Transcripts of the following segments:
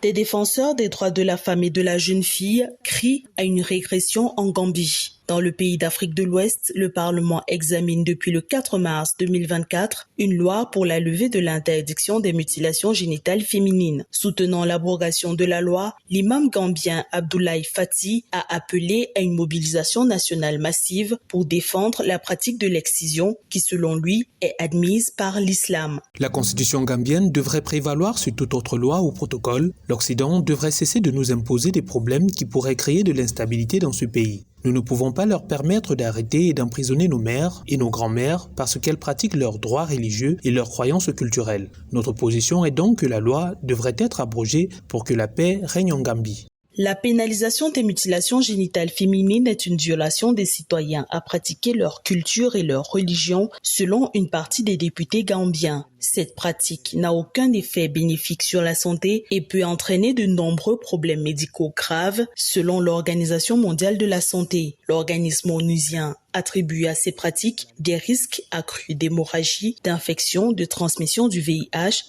Des défenseurs des droits de la femme et de la jeune fille crient à une régression en Gambie. Dans le pays d'Afrique de l'Ouest, le Parlement examine depuis le 4 mars 2024 une loi pour la levée de l'interdiction des mutilations génitales féminines. Soutenant l'abrogation de la loi, l'imam gambien Abdoulaye Fati a appelé à une mobilisation nationale massive pour défendre la pratique de l'excision qui, selon lui, est admise par l'islam. La constitution gambienne devrait prévaloir sur toute autre loi ou protocole. L'Occident devrait cesser de nous imposer des problèmes qui pourraient créer de l'instabilité dans ce pays. Nous ne pouvons pas leur permettre d'arrêter et d'emprisonner nos mères et nos grands-mères parce qu'elles pratiquent leurs droits religieux et leurs croyances culturelles. Notre position est donc que la loi devrait être abrogée pour que la paix règne en Gambie. La pénalisation des mutilations génitales féminines est une violation des citoyens à pratiquer leur culture et leur religion, selon une partie des députés gambiens. Cette pratique n'a aucun effet bénéfique sur la santé et peut entraîner de nombreux problèmes médicaux graves, selon l'Organisation mondiale de la santé. L'organisme onusien attribue à ces pratiques des risques accrus d'hémorragie, d'infection, de transmission du VIH.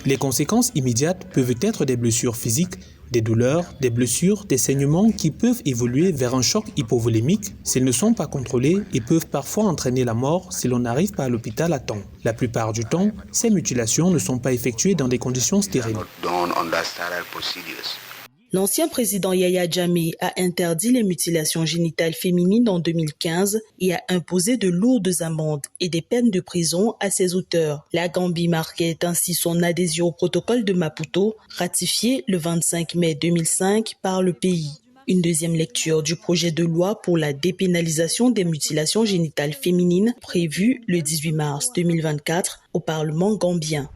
Les conséquences immédiates peuvent être des blessures physiques, des douleurs, des blessures, des saignements qui peuvent évoluer vers un choc hypovolémique s'ils ne sont pas contrôlés et peuvent parfois entraîner la mort si l'on n'arrive pas à l'hôpital à temps. La plupart du temps, ces mutilations ne sont pas effectuées dans des conditions stériles. L'ancien président Yahya Jammeh a interdit les mutilations génitales féminines en 2015 et a imposé de lourdes amendes et des peines de prison à ses auteurs. La Gambie marquait ainsi son adhésion au protocole de Maputo, ratifié le 25 mai 2005 par le pays. Une deuxième lecture du projet de loi pour la dépénalisation des mutilations génitales féminines prévue le 18 mars 2024 au Parlement gambien.